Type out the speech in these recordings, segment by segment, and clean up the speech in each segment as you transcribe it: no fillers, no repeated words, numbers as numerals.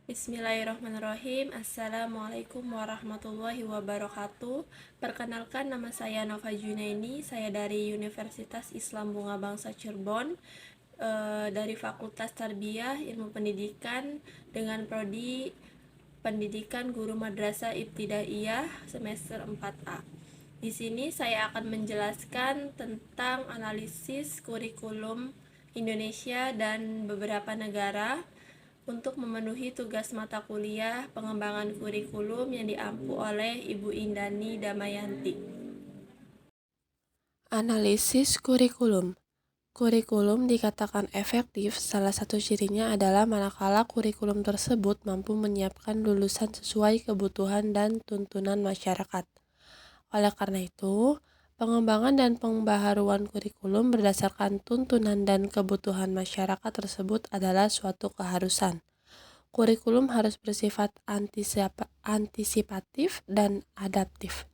Bismillahirrahmanirrahim. Assalamualaikum warahmatullahi wabarakatuh. Perkenalkan, nama saya Nova Junaini. Saya dari Universitas Islam Bunga Bangsa Cirebon, dari Fakultas Tarbiyah Ilmu Pendidikan dengan prodi Pendidikan Guru Madrasah Ibtidaiyah semester 4A. Di sini saya akan menjelaskan tentang analisis kurikulum Indonesia dan beberapa negara untuk memenuhi tugas mata kuliah pengembangan kurikulum yang diampu oleh Ibu Indani Damayanti. Analisis kurikulum. Kurikulum dikatakan efektif, salah satu cirinya adalah manakala kurikulum tersebut mampu menyiapkan lulusan sesuai kebutuhan dan tuntunan masyarakat. Oleh karena itu, pengembangan dan pembaharuan kurikulum berdasarkan tuntunan dan kebutuhan masyarakat tersebut adalah suatu keharusan. Kurikulum harus bersifat antisipatif dan adaptif,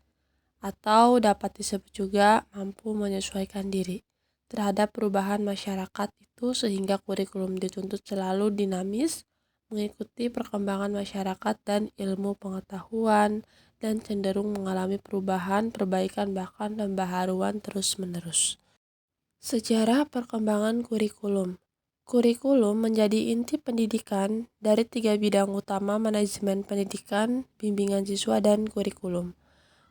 atau dapat disebut juga mampu menyesuaikan diri terhadap perubahan masyarakat itu, sehingga kurikulum dituntut selalu dinamis, mengikuti perkembangan masyarakat dan ilmu pengetahuan, dan cenderung mengalami perubahan, perbaikan, bahkan pembaharuan terus-menerus. Sejarah perkembangan kurikulum. Kurikulum menjadi inti pendidikan dari 3 bidang utama: manajemen pendidikan, bimbingan siswa, dan kurikulum.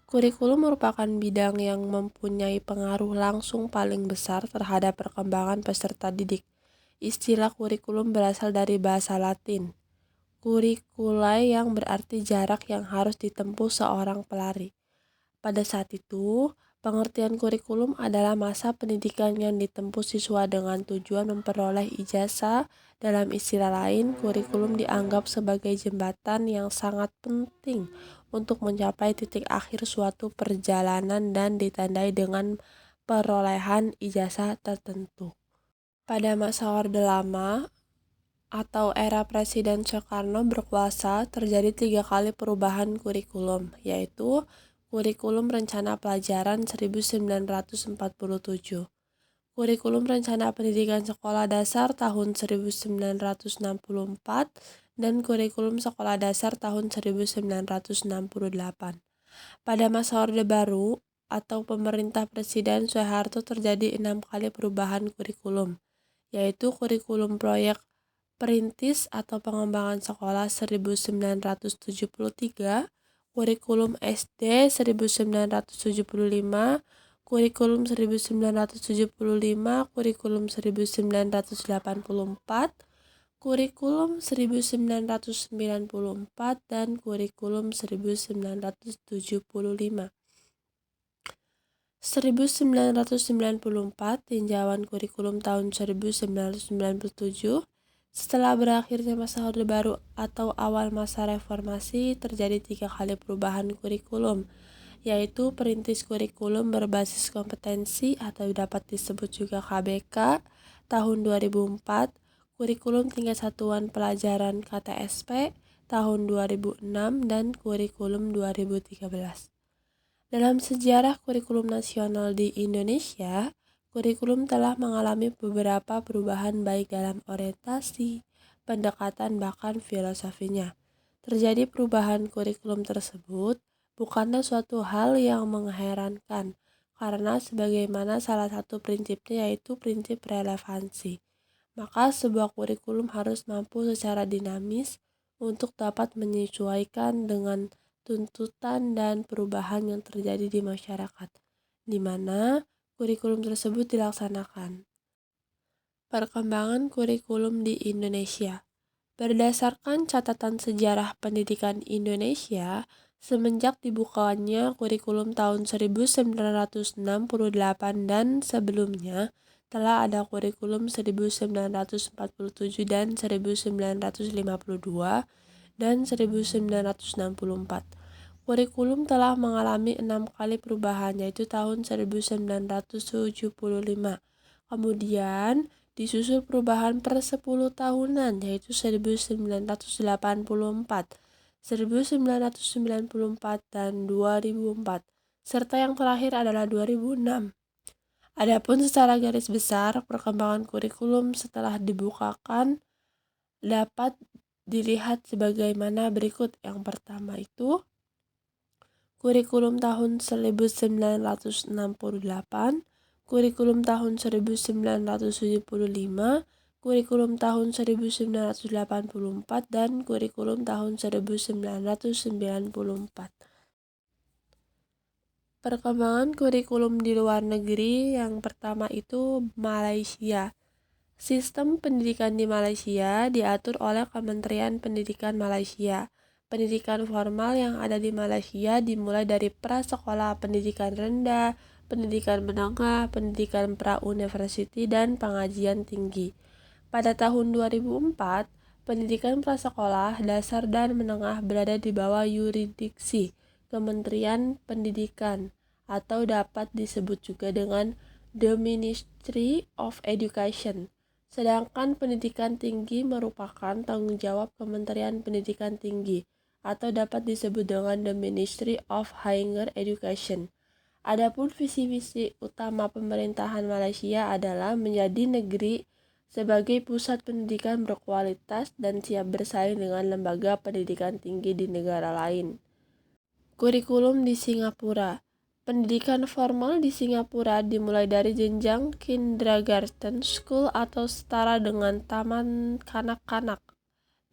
Kurikulum merupakan bidang yang mempunyai pengaruh langsung paling besar terhadap perkembangan peserta didik. Istilah kurikulum berasal dari bahasa Latin, curriculae, yang berarti jarak yang harus ditempuh seorang pelari. Pada saat itu, pengertian kurikulum adalah masa pendidikan yang ditempuh siswa dengan tujuan memperoleh ijazah. Dalam istilah lain, kurikulum dianggap sebagai jembatan yang sangat penting untuk mencapai titik akhir suatu perjalanan dan ditandai dengan perolehan ijazah tertentu. Pada masa Orde Lama atau era Presiden Soekarno berkuasa, terjadi 3 kali perubahan kurikulum, yaitu Kurikulum Rencana Pelajaran 1947, Kurikulum Rencana Pendidikan Sekolah Dasar tahun 1964, dan Kurikulum Sekolah Dasar tahun 1968. Pada masa Orde Baru atau pemerintah Presiden Soeharto terjadi 6 kali perubahan kurikulum, yaitu Kurikulum Proyek Perintis atau Pengembangan Sekolah 1973, Kurikulum SD 1975, Kurikulum 1975, Kurikulum 1984, Kurikulum 1994, dan Kurikulum 1975. 1994, tinjauan kurikulum tahun 1997. Setelah berakhirnya masa Orde Baru atau awal masa reformasi, terjadi 3 kali perubahan kurikulum, yaitu Perintis Kurikulum Berbasis Kompetensi atau dapat disebut juga KBK tahun 2004, Kurikulum Tingkat Satuan Pelajaran KTSP tahun 2006, dan Kurikulum 2013. Dalam sejarah kurikulum nasional di Indonesia, kurikulum telah mengalami beberapa perubahan baik dalam orientasi, pendekatan, bahkan filosofinya. Terjadi perubahan kurikulum tersebut bukanlah suatu hal yang mengherankan, karena sebagaimana salah satu prinsipnya yaitu prinsip relevansi. Maka sebuah kurikulum harus mampu secara dinamis untuk dapat menyesuaikan dengan tuntutan dan perubahan yang terjadi di masyarakat, di mana kurikulum tersebut dilaksanakan. Perkembangan kurikulum di Indonesia. Berdasarkan catatan sejarah pendidikan Indonesia, semenjak dibukanya kurikulum tahun 1968 dan sebelumnya, telah ada kurikulum 1947 dan 1952 dan 1964. Kurikulum telah mengalami 6 kali perubahan, yaitu tahun 1975. Kemudian disusul perubahan per 10 tahunan, yaitu 1984, 1994, dan 2004, serta yang terakhir adalah 2006. Adapun secara garis besar, perkembangan kurikulum setelah dibukakan dapat dilihat sebagaimana berikut. Yang pertama itu kurikulum tahun 1968, kurikulum tahun 1975, kurikulum tahun 1984, dan kurikulum tahun 1994. Perkembangan kurikulum di luar negeri, yang pertama itu Malaysia. Sistem pendidikan di Malaysia diatur oleh Kementerian Pendidikan Malaysia. Pendidikan formal yang ada di Malaysia dimulai dari prasekolah, pendidikan rendah, pendidikan menengah, pendidikan pra-university, dan pengajian tinggi. Pada tahun 2004, pendidikan prasekolah, dasar, dan menengah berada di bawah yurisdiksi Kementerian Pendidikan, atau dapat disebut juga dengan The Ministry of Education. Sedangkan pendidikan tinggi merupakan tanggung jawab Kementerian Pendidikan Tinggi, atau dapat disebut dengan The Ministry of Higher Education. Adapun visi misi utama pemerintahan Malaysia adalah menjadi negeri sebagai pusat pendidikan berkualitas dan siap bersaing dengan lembaga pendidikan tinggi di negara lain. Kurikulum di Singapura. Pendidikan formal di Singapura dimulai dari jenjang kindergarten school atau setara dengan taman kanak-kanak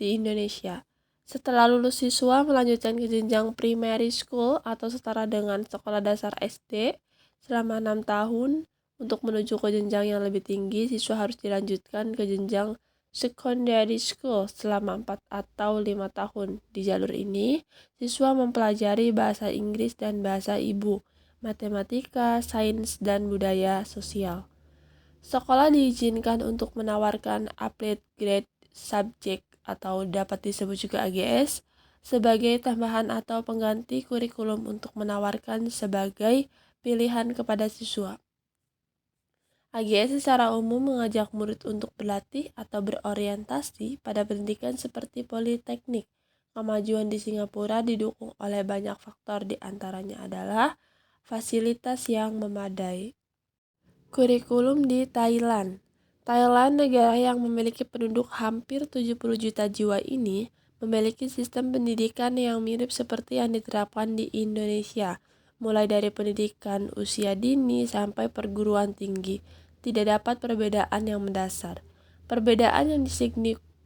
di Indonesia. Setelah lulus, siswa melanjutkan ke jenjang primary school atau setara dengan sekolah dasar SD selama 6 tahun. Untuk menuju ke jenjang yang lebih tinggi, siswa harus dilanjutkan ke jenjang secondary school selama 4 atau 5 tahun. Di jalur ini, siswa mempelajari bahasa Inggris dan bahasa ibu, matematika, sains, dan budaya sosial. Sekolah diizinkan untuk menawarkan applied grade subject atau dapat disebut juga AGS sebagai tambahan atau pengganti kurikulum untuk menawarkan sebagai pilihan kepada siswa. AGS secara umum mengajak murid untuk berlatih atau berorientasi pada pendidikan seperti politeknik. Kemajuan di Singapura didukung oleh banyak faktor, di antaranya adalah fasilitas yang memadai. Kurikulum di Thailand. Thailand, negara yang memiliki penduduk hampir 70 juta jiwa ini, memiliki sistem pendidikan yang mirip seperti yang diterapkan di Indonesia, mulai dari pendidikan usia dini sampai perguruan tinggi. Tidak dapat perbedaan yang mendasar. Perbedaan yang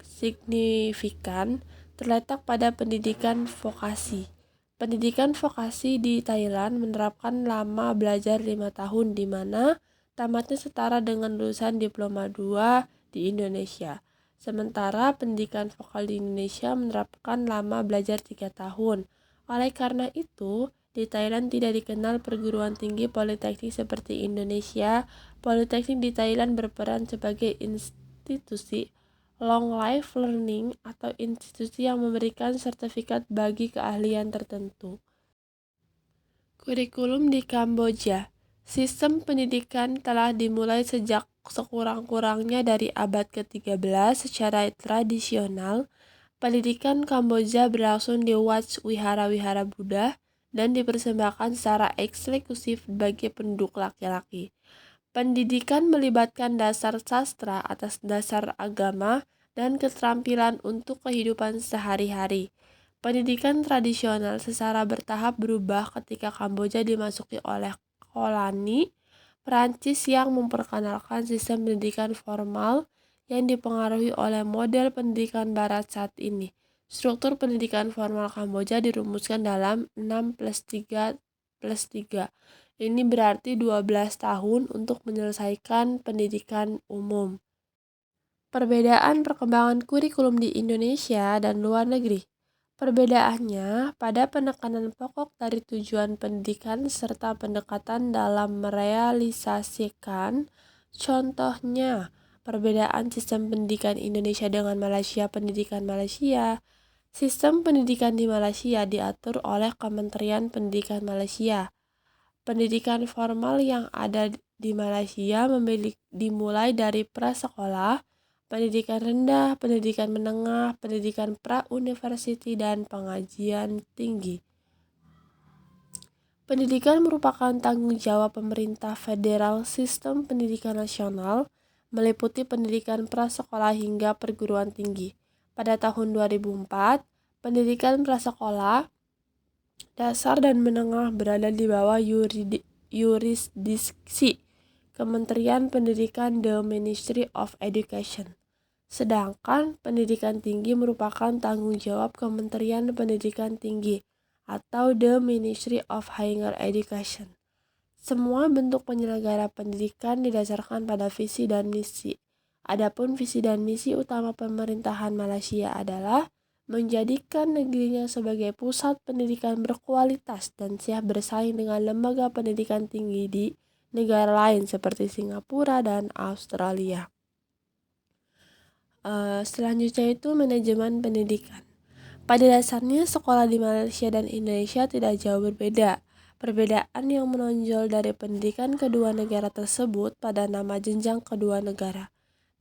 signifikan terletak pada pendidikan vokasi. Pendidikan vokasi di Thailand menerapkan lama belajar 5 tahun, di mana tamatnya setara dengan lulusan diploma 2 di Indonesia. Sementara pendidikan vokal di Indonesia menerapkan lama belajar 3 tahun. Oleh karena itu, di Thailand tidak dikenal perguruan tinggi politeknik seperti Indonesia. Politeknik di Thailand berperan sebagai institusi long life learning atau institusi yang memberikan sertifikat bagi keahlian tertentu. Kurikulum di Kamboja. Sistem pendidikan telah dimulai sejak sekurang-kurangnya dari abad ke-13 secara tradisional. Pendidikan Kamboja berlangsung di Wat wihara-wihara Buddha dan dipersembahkan secara eksklusif bagi penduduk laki-laki. Pendidikan melibatkan dasar sastra atas dasar agama dan keterampilan untuk kehidupan sehari-hari. Pendidikan tradisional secara bertahap berubah ketika Kamboja dimasuki oleh koloni Prancis yang memperkenalkan sistem pendidikan formal yang dipengaruhi oleh model pendidikan barat saat ini. Struktur pendidikan formal Kamboja dirumuskan dalam 6+3+3. Ini berarti 12 tahun untuk menyelesaikan pendidikan umum. Perbedaan perkembangan kurikulum di Indonesia dan luar negeri. Perbedaannya pada penekanan pokok dari tujuan pendidikan serta pendekatan dalam merealisasikan. Contohnya, perbedaan sistem pendidikan Indonesia dengan Malaysia. Pendidikan Malaysia. Sistem pendidikan di Malaysia diatur oleh Kementerian Pendidikan Malaysia. Pendidikan formal yang ada di Malaysia dimulai dari prasekolah, pendidikan rendah, pendidikan menengah, pendidikan pra-university, dan pengajian tinggi. Pendidikan merupakan tanggung jawab pemerintah federal. Sistem pendidikan nasional meliputi pendidikan prasekolah hingga perguruan tinggi. Pada tahun 2004, pendidikan prasekolah, dasar dan menengah berada di bawah yurisdiksi Kementerian Pendidikan the Ministry of Education. Sedangkan pendidikan tinggi merupakan tanggung jawab Kementerian Pendidikan Tinggi atau the Ministry of Higher Education. Semua bentuk penyelenggara pendidikan didasarkan pada visi dan misi. Adapun visi dan misi utama pemerintahan Malaysia adalah menjadikan negerinya sebagai pusat pendidikan berkualitas dan siap bersaing dengan lembaga pendidikan tinggi di negara lain seperti Singapura dan Australia. Selanjutnya itu manajemen pendidikan. Pada dasarnya sekolah di Malaysia dan Indonesia tidak jauh berbeda. Perbedaan yang menonjol dari pendidikan kedua negara tersebut pada nama jenjang kedua negara.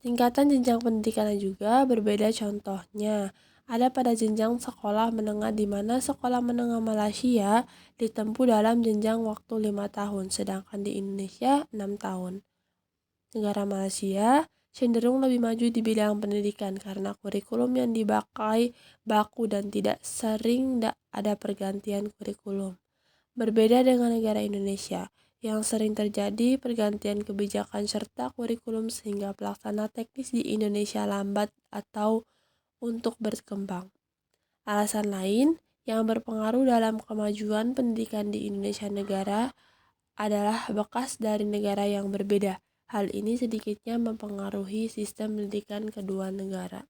Tingkatan jenjang pendidikan juga berbeda, contohnya ada pada jenjang sekolah menengah di mana sekolah menengah Malaysia ditempuh dalam jenjang waktu 5 tahun, sedangkan di Indonesia 6 tahun. Negara Malaysia cenderung lebih maju di bidang pendidikan karena kurikulum yang dipakai baku dan tidak sering ada pergantian kurikulum. Berbeda dengan negara Indonesia, yang sering terjadi pergantian kebijakan serta kurikulum sehingga pelaksana teknis di Indonesia lambat atau untuk berkembang. Alasan lain yang berpengaruh dalam kemajuan pendidikan di Indonesia negara adalah bekas dari negara yang berbeda. Hal ini sedikitnya mempengaruhi sistem pendidikan kedua negara.